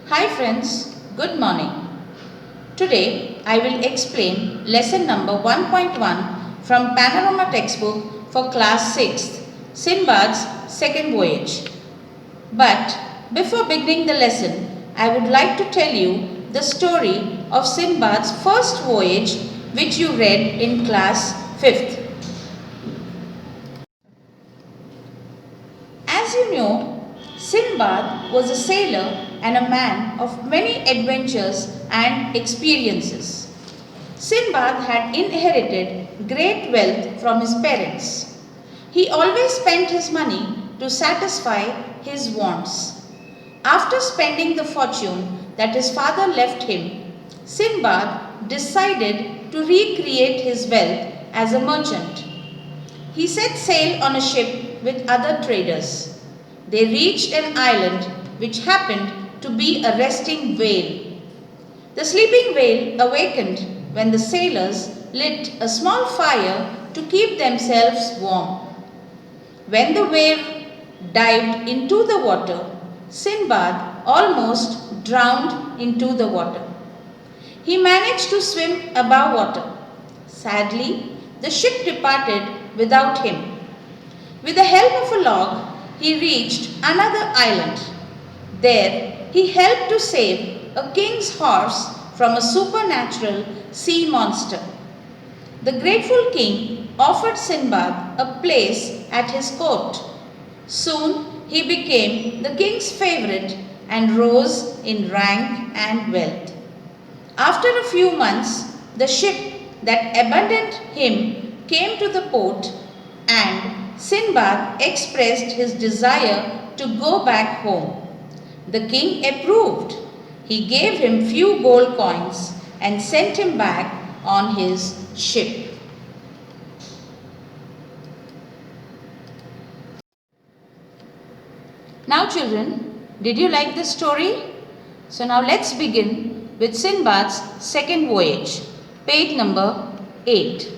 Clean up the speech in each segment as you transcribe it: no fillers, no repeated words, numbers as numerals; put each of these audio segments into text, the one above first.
Hi friends, good morning. Today I will explain lesson number 1.1 from Panorama textbook for class 6th, Sinbad's second voyage. But before beginning the lesson, I would like to tell you the story of Sinbad's first voyage which you read in class 5th. As you know, Sinbad was a sailor and a man of many adventures and experiences. Sinbad had inherited great wealth from his parents. He always spent his money to satisfy his wants. After spending the fortune that his father left him, Sinbad decided to recreate his wealth as a merchant. He set sail on a ship with other traders. They reached an island which happened to be a resting whale. The sleeping whale awakened when the sailors lit a small fire to keep themselves warm. When the whale dived into the water, Sinbad almost drowned into the water. He managed to swim above water. Sadly, the ship departed without him. With the help of a log, he reached another island. There, he helped to save a king's horse from a supernatural sea monster. The grateful king offered Sinbad a place at his court. Soon, he became the king's favorite and rose in rank and wealth. After a few months, the ship that abandoned him came to the port and Sinbad expressed his desire to go back home. The king approved. He gave him few gold coins and sent him back on his ship. Now children, did you like this story? So now let's begin with Sinbad's second voyage, page number 8.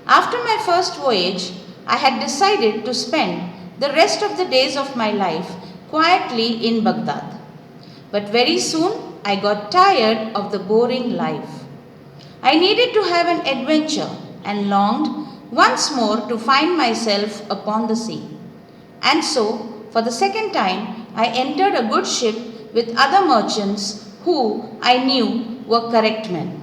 After my first voyage, I had decided to spend the rest of the days of my life quietly in Baghdad. But very soon I got tired of the boring life. I needed to have an adventure and longed once more to find myself upon the sea. And so, for the second time, I entered a good ship with other merchants who I knew were correct men.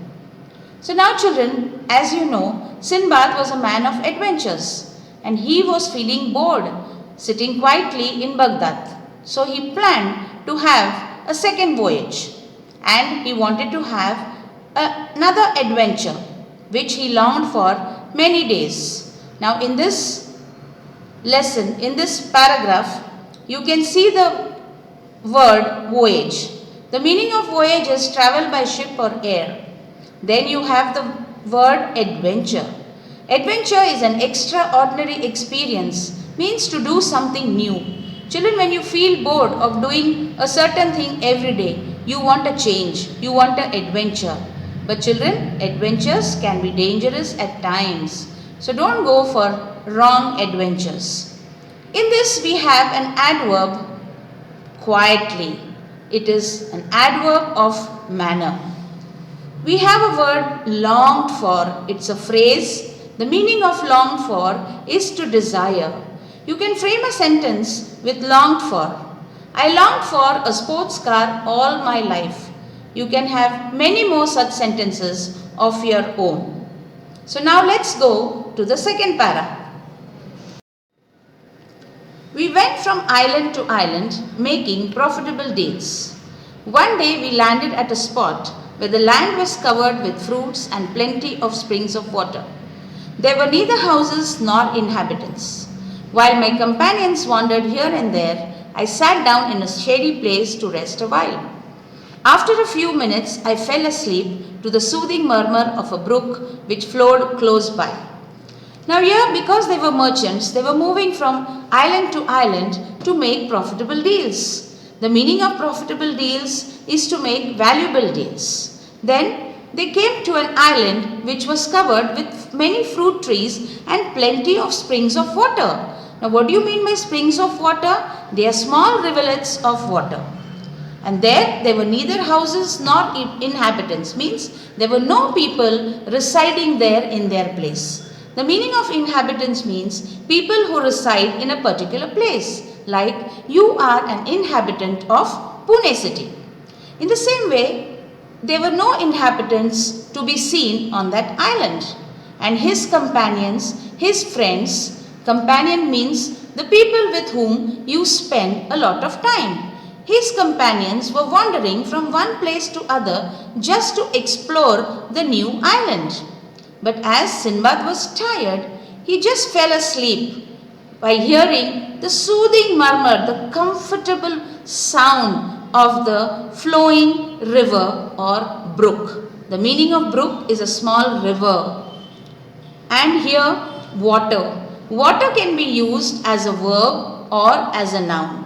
So now children, as you know, Sinbad was a man of adventures and he was feeling bored sitting quietly in Baghdad. So he planned to have a second voyage and he wanted to have another adventure which he longed for many days. Now in this lesson, in this paragraph, you can see the word voyage. The meaning of voyage is travel by ship or air. Then you have the word adventure. Adventure is an extraordinary experience, means to do something new. Children, when you feel bored of doing a certain thing every day, you want a change, you want an adventure. But children, adventures can be dangerous at times. So don't go for wrong adventures. In this we have an adverb, quietly. It is an adverb of manner. We have a word longed for. It's a phrase. The meaning of longed for is to desire. You can frame a sentence with longed for. I longed for a sports car all my life. You can have many more such sentences of your own. So now let's go to the second para. We went from island to island making profitable deals. One day we landed at a spot where the land was covered with fruits and plenty of springs of water. There were neither houses nor inhabitants. While my companions wandered here and there, I sat down in a shady place to rest a while. After a few minutes, I fell asleep to the soothing murmur of a brook which flowed close by. Now here, because they were merchants, they were moving from island to island to make profitable deals. The meaning of profitable deals is to make valuable deals. Then they came to an island which was covered with many fruit trees and plenty of springs of water. Now what do you mean by springs of water? They are small rivulets of water. And there were neither houses nor inhabitants, means there were no people residing there in their place. The meaning of inhabitants means people who reside in a particular place, like you are an inhabitant of Pune city. In the same way, there were no inhabitants to be seen on that island. And his companions, his friends, companion means the people with whom you spend a lot of time. His companions were wandering from one place to other just to explore the new island. But as Sinbad was tired, he just fell asleep by hearing the soothing murmur, the comfortable sound of the flowing river or brook. The meaning of brook is a small river. And here, water. Water can be used as a verb or as a noun.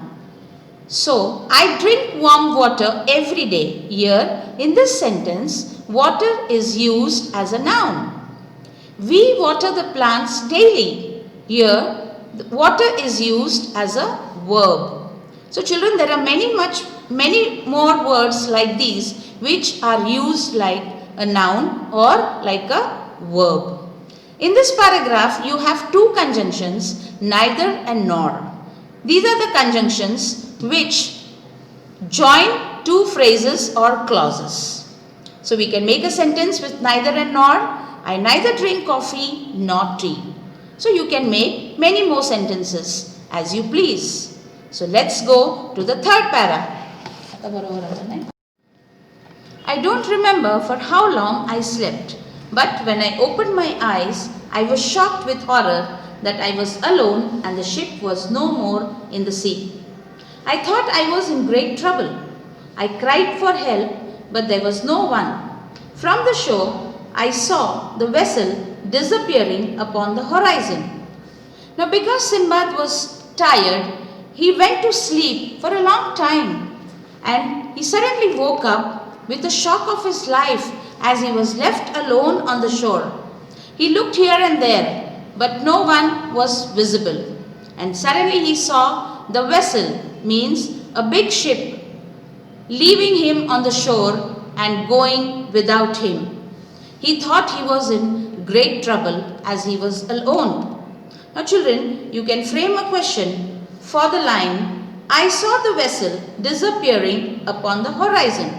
So, I drink warm water every day. Here, in this sentence, water is used as a noun. We water the plants daily. Here, water is used as a verb. So, children, there are many more words like these which are used like a noun or like a verb. In this paragraph, you have two conjunctions, neither and nor. These are the conjunctions which join two phrases or clauses. So we can make a sentence with neither and nor. I neither drink coffee nor tea. So you can make many more sentences as you please. So let's go to the third para. I don't remember for how long I slept, but when I opened my eyes, I was shocked with horror that I was alone and the ship was no more in the sea. I thought I was in great trouble. I cried for help, but there was no one. From the shore, I saw the vessel disappearing upon the horizon. Now, because Sinbad was tired, he went to sleep for a long time, and he suddenly woke up with the shock of his life as he was left alone on the shore. He looked here and there, but no one was visible. And suddenly he saw the vessel, means a big ship, leaving him on the shore and going without him. He thought he was in great trouble as he was alone. Now children, you can frame a question for the line, I saw the vessel disappearing upon the horizon.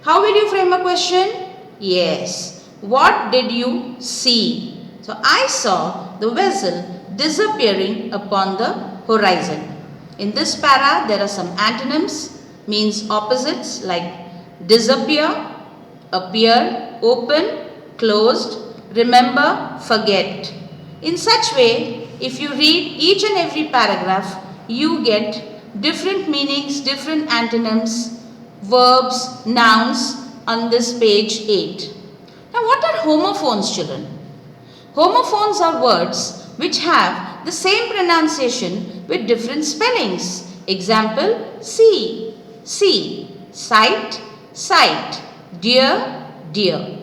How will you frame a question? Yes. What did you see? So I saw the vessel disappearing upon the horizon. In this para, there are some antonyms, means opposites like disappear, appear, open, closed, remember, forget. In such way, if you read each and every paragraph, you get different meanings, different antonyms, verbs, nouns on this page 8. Now, what are homophones, children? Homophones are words which have the same pronunciation with different spellings. Example, see, see, sight, sight, dear, dear.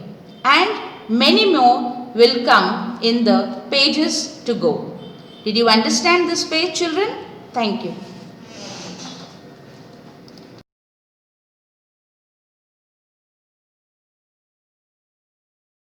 And many more will come in the pages to go. Did you understand this page, children? Thank you.